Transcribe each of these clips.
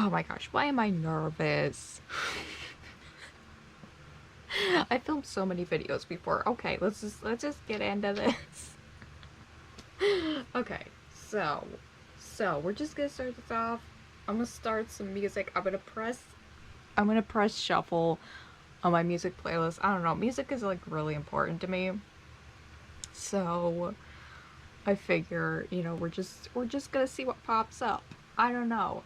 Oh my gosh, why am I nervous? I filmed so many videos before. Okay, let's just get into this. Okay, so we're just gonna start this off. I'm gonna start some music. I'm gonna press shuffle on my music playlist. I don't know, music is like really important to me. So I figure, we're just gonna see what pops up. I don't know.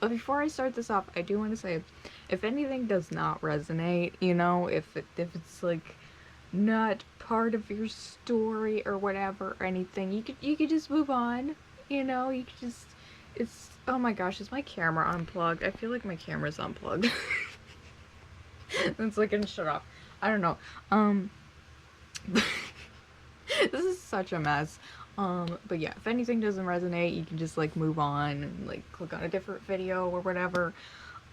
But before I start this off, I do want to say, if anything does not resonate, if it's like not part of your story or whatever or anything, you could just move on. You could just it's oh my gosh, is my camera unplugged? I feel like my camera's unplugged. It's like gonna shut off. I don't know. This is such a mess. But yeah, if anything doesn't resonate, you can just like move on and like click on a different video or whatever.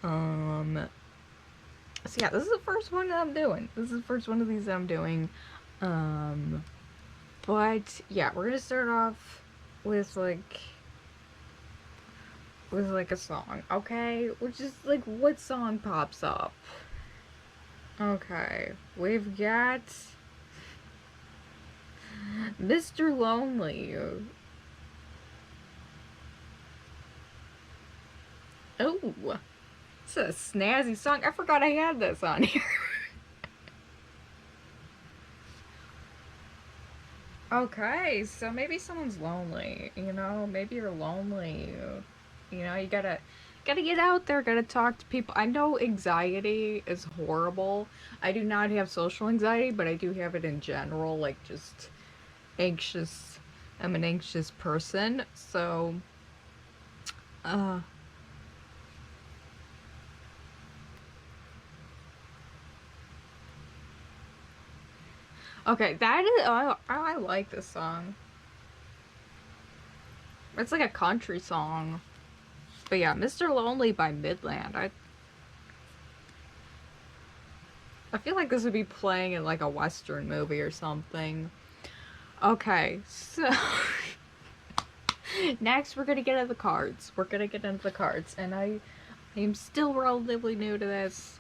Um, so yeah, this is the first one that I'm doing. This is the first one of these that I'm doing. Um, but yeah, we're gonna start off with like a song, okay? Which is like, what song pops up? Okay, we've got Mr. Lonely. Oh, it's a snazzy song. I forgot I had this on here. Okay, so maybe someone's lonely, maybe you're lonely. You gotta get out there, gotta talk to people. I know anxiety is horrible. I do not have social anxiety, but I do have it in general, like just anxious. I'm an anxious person, so uh okay, that is I like this song. It's like a country song. But yeah, Mr. Lonely by Midland. I feel like this would be playing in like a Western movie or something. Okay, so next we're gonna get into the cards. We're gonna get into the cards, and I am still relatively new to this.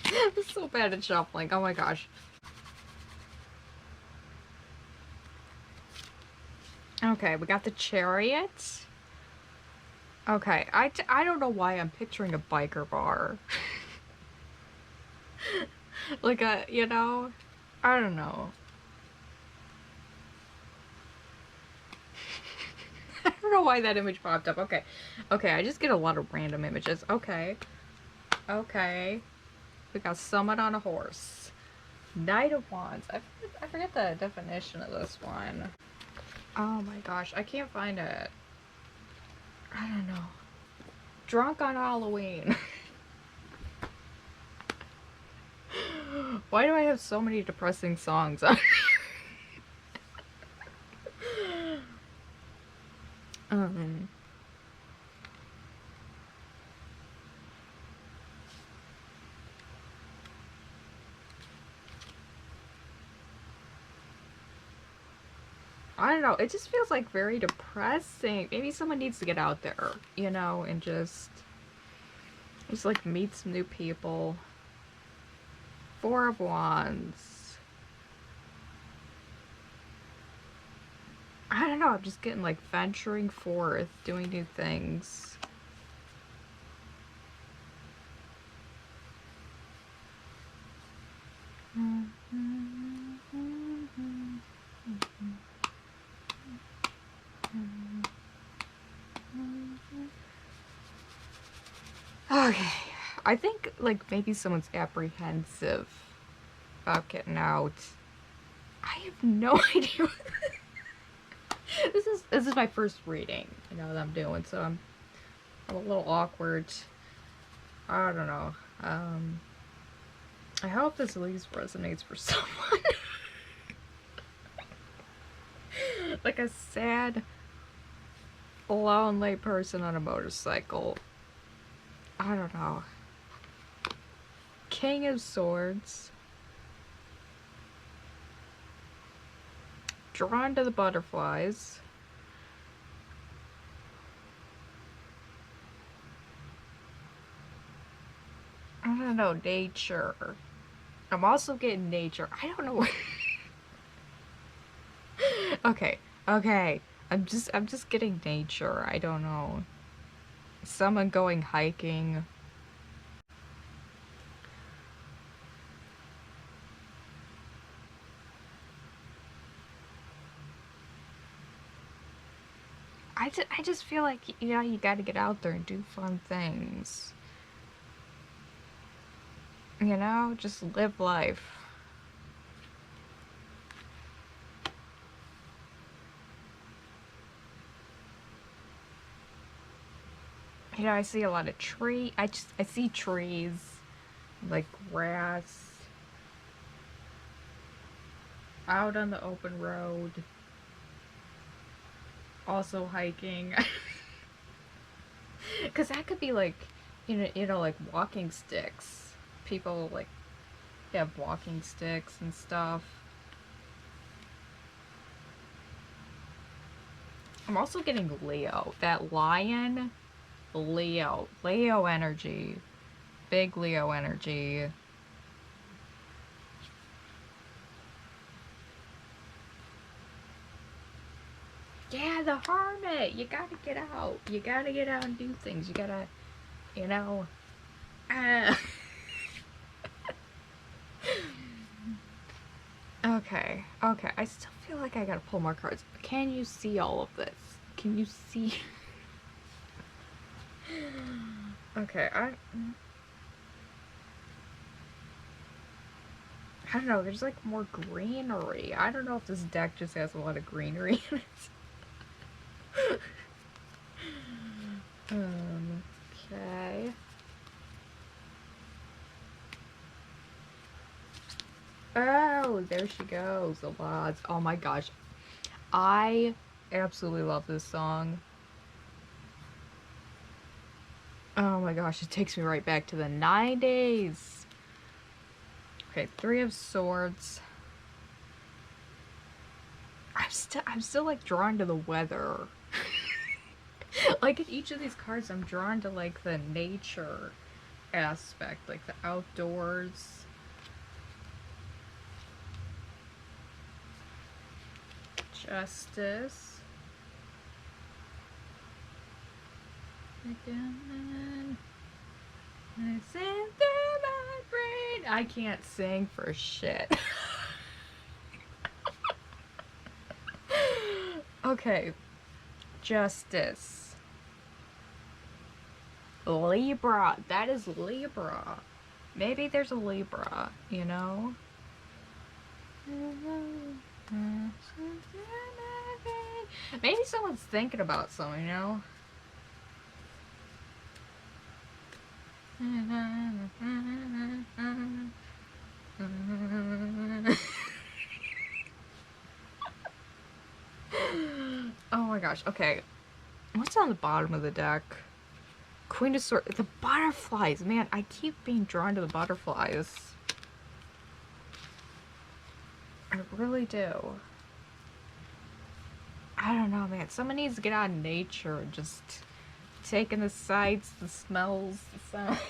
I'm so bad at shuffling. Oh my gosh. Okay, we got the Chariot. Okay, I don't know why I'm picturing a biker bar. Like I don't know. I don't know why that image popped up. Okay. Okay, I just get a lot of random images. Okay. Okay. We got Summit on a Horse. Knight of Wands. I forget the definition of this one. Oh my gosh, I can't find it. I don't know. Drunk on Halloween. Why do I have so many depressing songs on um I don't know. It just feels like very depressing. Maybe someone needs to get out there, and just like meet some new people. Four of Wands. I don't know. I'm just getting like venturing forth, doing new things. Okay. I think like maybe someone's apprehensive about getting out. I have no idea. This is my first reading, that I'm doing, so I'm a little awkward. I don't know. I hope this at least resonates for someone. Like a sad, lonely person on a motorcycle. I don't know. King of Swords. Drawn to the butterflies. don't know, nature. I'm also getting nature. I don't know. Okay, okay. I'm just getting nature. I don't know. Someone going hiking. I just feel like, you gotta get out there and do fun things. Just live life. I see a lot of I see trees, like grass, out on the open road. Also hiking. Cause that could be like, like walking sticks. People like have walking sticks and stuff. I'm also getting Leo. That lion, Leo. Leo energy. Big Leo energy. Yeah, the hermit. You gotta get out. You gotta get out and do things. You gotta, you know. Uh. Okay, okay. I still feel like I gotta pull more cards. Can you see all of this? Can you see? Okay, I don't know. There's like more greenery. I don't know if this deck just has a lot of greenery in it. Okay. Oh, there she goes. The lads. Oh my gosh. I absolutely love this song. Oh my gosh, it takes me right back to the 90s. Okay, Three of Swords. I'm still like drawn to the weather. Like in each of these cards, I'm drawn to like the nature aspect, like the outdoors. Justice. Again. I sing through my brain. I can't sing for shit. Okay. Justice. Libra. That is Libra. Maybe there's a Libra, you know? Maybe someone's thinking about something, you know? Oh my gosh, okay. What's on the bottom of the deck? Queen of Swords. The butterflies, man. I keep being drawn to the butterflies. I really do. I don't know, man. Someone needs to get out in nature and just take in the sights, the smells, the sounds.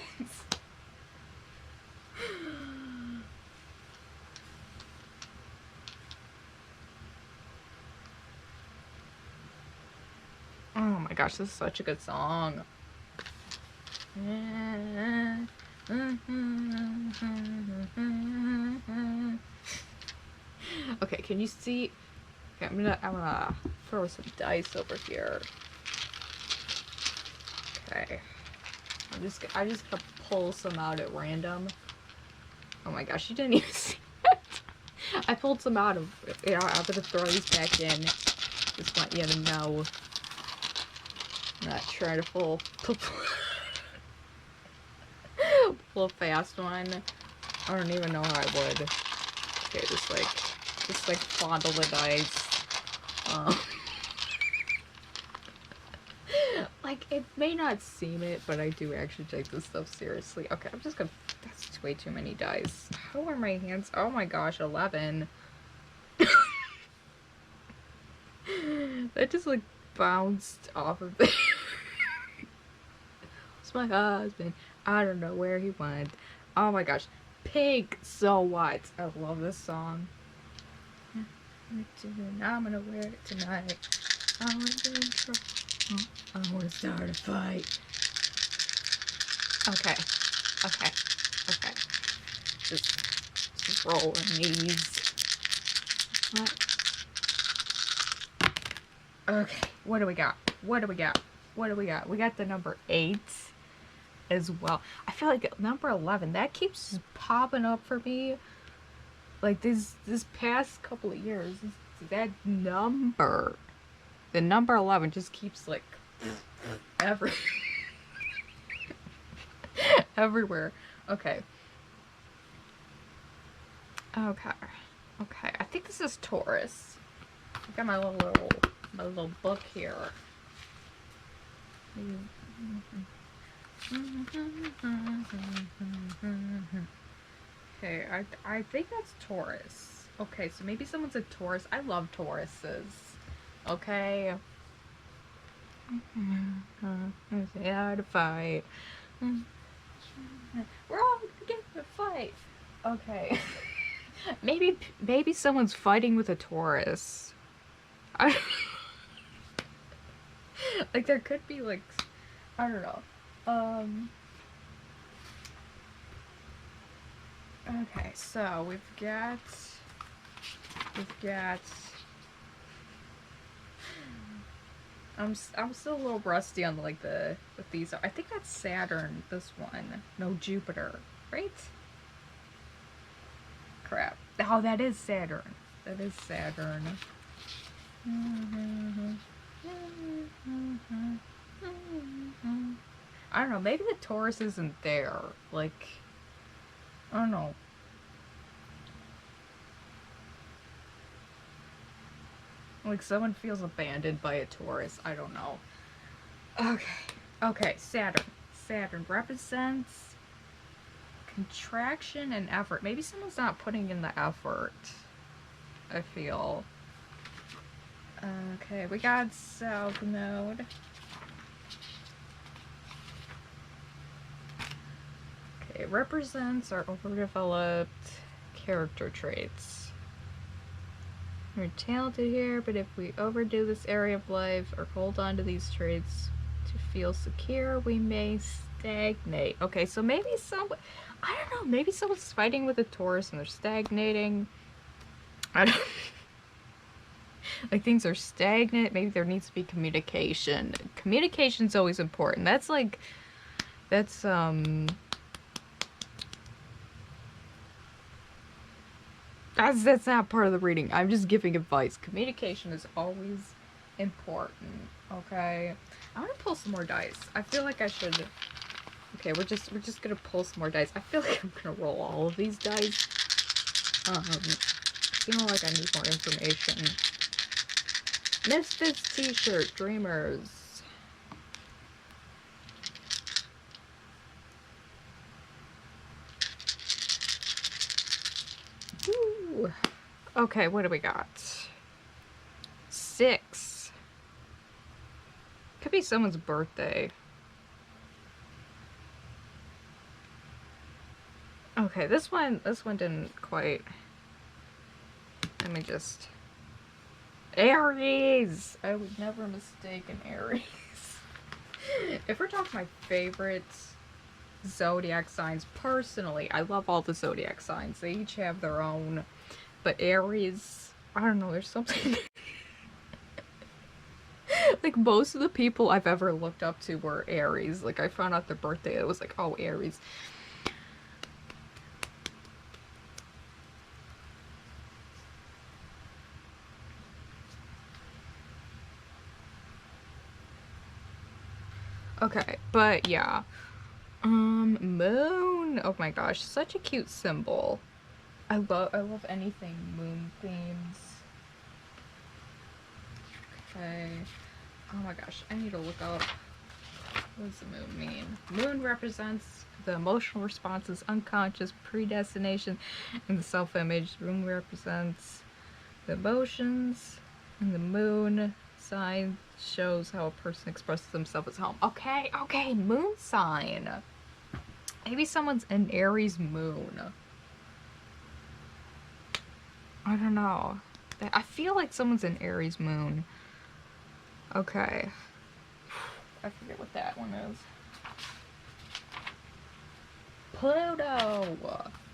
Oh my gosh, this is such a good song. Okay, can you see? Okay, I'm gonna throw some dice over here. Okay, I just gonna pull some out at random. Oh my gosh, you didn't even see it. I pulled some out of. I'm gonna throw these back in. Just want you to know. I'm not trying to pull a fast one. I don't even know how I would. Okay, just like fondle the dice. Like, it may not seem it, but I do actually take this stuff seriously. Okay, I'm just gonna. That's way too many dice. How are my hands? Oh my gosh, 11. That just like bounced off of it. It's my husband. I don't know where he went. Oh my gosh. Pink, So What? I love this song. I'm gonna wear it tonight. I wanna be in trouble. I wanna start a fight. Okay. Okay. Okay. Just rolling these. What? Okay. What do we got? What do we got? What do we got? We got the number 8 as well. I feel like number 11, that keeps popping up for me. Like this past couple of years, that number, the number 11 just keeps like every everywhere. Okay. Okay. Okay. I think this is Taurus. I got my little book here. Okay, I think that's Taurus. Okay, so maybe someone's a Taurus. I love Tauruses. Okay. Yeah, to fight. We're all gonna get in a fight. Okay. maybe someone's fighting with a Taurus. I like there could be like I don't know. Okay, so we've got I'm still a little rusty on like what these are. I think that's Saturn, this one. No, Jupiter, right? Crap. Oh, that is Saturn. That is Saturn. I don't know, maybe the Taurus isn't there. Like, I don't know. Like someone feels abandoned by a Taurus. I don't know. Okay. Okay, Saturn. Saturn represents contraction and effort. Maybe someone's not putting in the effort, I feel. Okay, we got South Node. Okay, it represents our overdeveloped character traits. We're talented here, but if we overdo this area of life or hold on to these traits to feel secure, we may stagnate. Okay, so maybe I don't know, maybe someone's fighting with a Taurus and they're stagnating. I don't like things are stagnant. Maybe there needs to be communication. Communication's always important. That's not part of the reading. I'm just giving advice. Communication is always important. Okay. I want to pull some more dice. I feel like I should. Okay, we're just gonna pull some more dice. I feel like I'm gonna roll all of these dice. I feel like I need more information. Misfits T-shirt, Dreamers. Ooh. Okay, what do we got? 6. Could be someone's birthday. Okay, this one didn't quite. Let me just. Aries! I would never mistake an Aries. If we're talking my favorite zodiac signs, personally, I love all the zodiac signs. They each have their own. But Aries, I don't know, there's something. Like, most of the people I've ever looked up to were Aries. Like, I found out their birthday, it was like, oh, Aries. Okay, but yeah. Moon. Oh my gosh, such a cute symbol. I love anything moon themes. Okay. Oh my gosh, I need to look up. What does the moon mean? Moon represents the emotional responses, unconscious predestination, and the self-image. The moon represents the emotions, and the moon sign shows how a person expresses themselves at home. Okay, moon sign. Maybe someone's an Aries moon. I don't know. I feel like someone's an Aries moon. Okay. I forget what that one is. Pluto!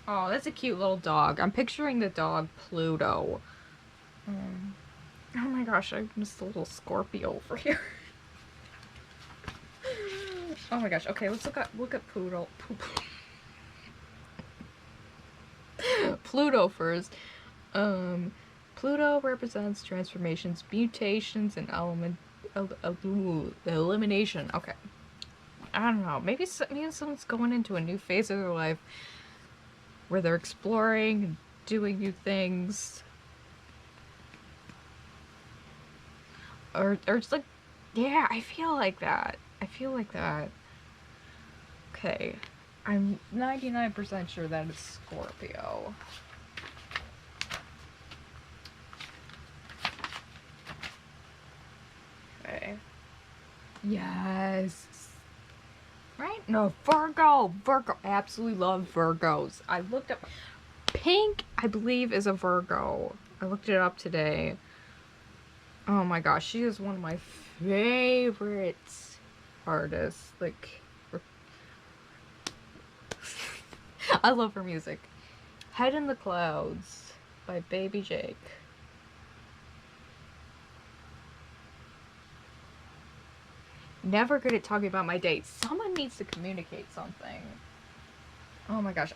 Oh, that's a cute little dog. I'm picturing the dog Pluto. Oh my gosh, I missed a little Scorpio over here. Oh my gosh. Okay, let's look at Pluto. Pluto first. Pluto represents transformations, mutations, and elimination. Okay. I don't know. Maybe someone's going into a new phase of their life where they're exploring, doing new things, or just like, yeah, I feel like that. I feel like that. Okay, I'm 99% sure that it's Scorpio. Okay. Yes. Right? No, Virgo. Virgo. I absolutely love Virgos. I looked up. Pink, I believe, is a Virgo. I looked it up today. Oh my gosh, she is one of my favorite artists. Like, I love her music. Head in the Clouds by Baby Jake. Never good at talking about my dates. Someone needs to communicate something. Oh my gosh,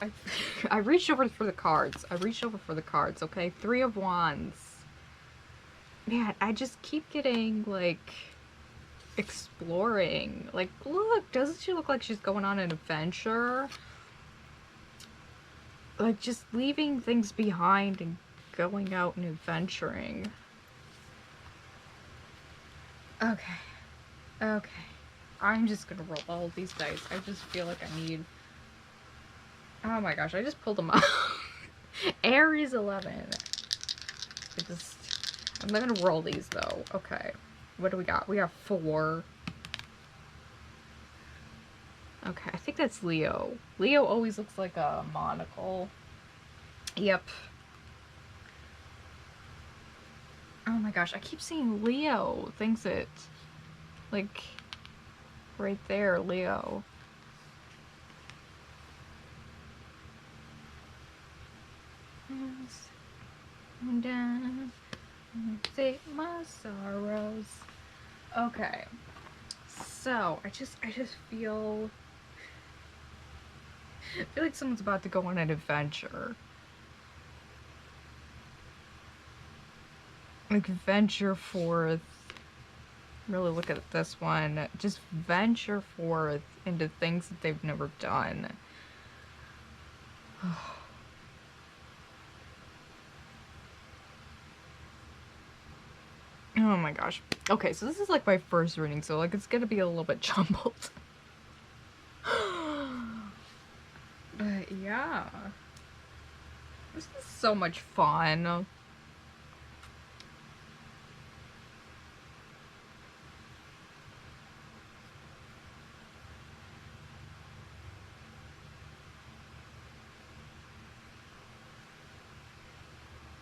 I reached over for the cards. Okay? 3 of Wands. Man, I just keep getting, like, exploring. Like, look, doesn't she look like she's going on an adventure? Like, just leaving things behind and going out and adventuring. Okay. Okay. I'm just gonna roll all these dice. I just feel like I need... Oh my gosh, I just pulled them out. Aries 11. I'm not gonna roll these though. Okay. What do we got? We got 4. Okay, I think that's Leo. Leo always looks like a monocle. Yep. Oh my gosh, I keep seeing Leo. Thinks it. Like, right there, Leo. Down, take my sorrows. Okay. So, I just feel like someone's about to go on an adventure. Like, venture forth. Really look at this one. Just venture forth into things that they've never done. Oh my gosh. Okay, so this is like my first reading, so like it's gonna be a little bit jumbled. But yeah. This is so much fun.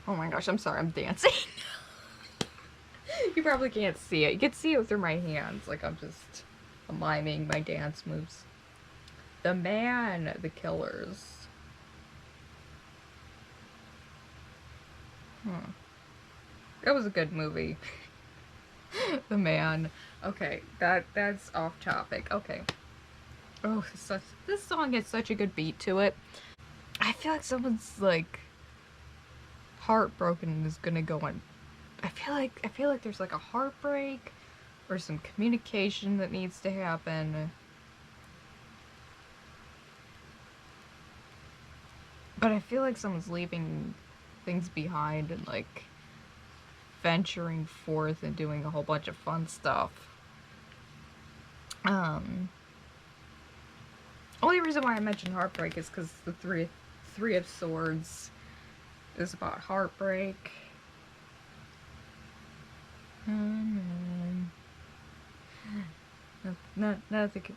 Oh my gosh, I'm sorry, I'm dancing. You probably can't see it. You can see it through my hands. Like I'm just miming my dance moves. The Man, The Killers. That was a good movie. The Man. Okay, that's off topic. Okay. Oh, this song has such a good beat to it. I feel like someone's like heartbroken is gonna go on. I feel like there's like a heartbreak or some communication that needs to happen. But I feel like someone's leaving things behind and like venturing forth and doing a whole bunch of fun stuff. Only reason why I mentioned heartbreak is because the three of Swords is about heartbreak. Nothing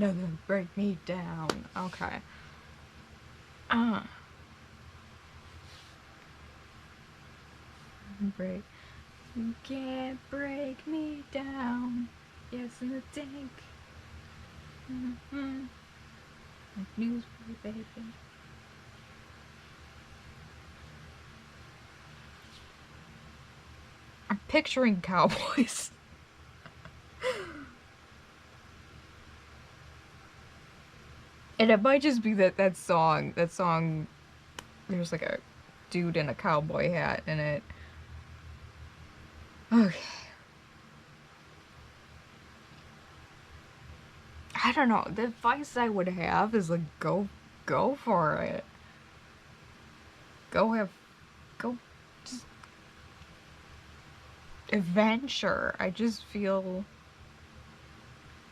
Nothing break me down. Okay. Uh. Break. You can't break me down. Yes, in the tank. Mm-hmm. Like newspaper, baby. I'm picturing cowboys. And it might just be that song. That song, there's like a dude in a cowboy hat in it. Okay. I don't know. The advice I would have is like go for it. Go have go just adventure. I just feel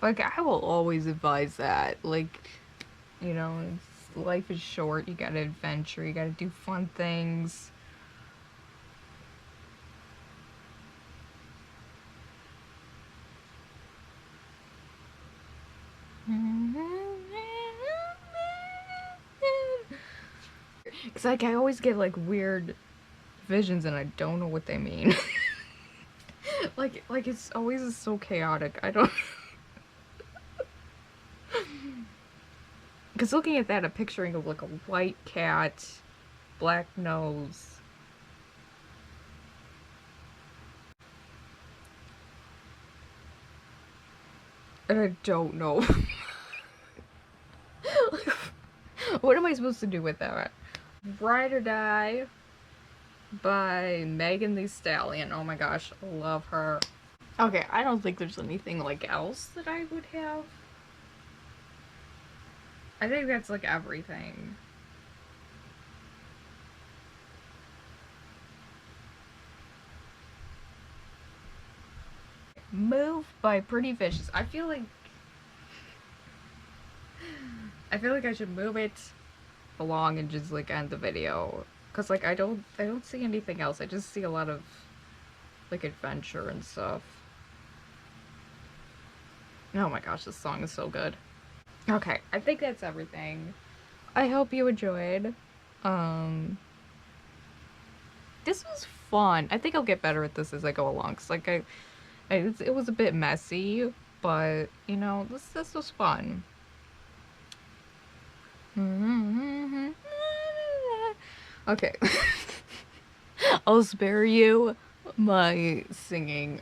like I will always advise that. Like, life is short. You gotta adventure. You gotta do fun things. It's like I always get like weird visions and I don't know what they mean. like it's always so chaotic. I don't. Because looking at that, I'm picturing of like a white cat, black nose. And I don't know. What am I supposed to do with that? Ride or Die by Megan Thee Stallion. Oh my gosh, I love her. Okay, I don't think there's anything like else that I would have. I think that's like everything. Move by Pretty Vicious. I feel like I should move it along and just like end the video. Cause like I don't see anything else. I just see a lot of like adventure and stuff. Oh my gosh, this song is so good. Okay, I think that's everything. I hope you enjoyed. Um this was fun. I think I'll get better at this as I go along. Cause like it was a bit messy, but this was fun. Okay. I'll spare you my singing.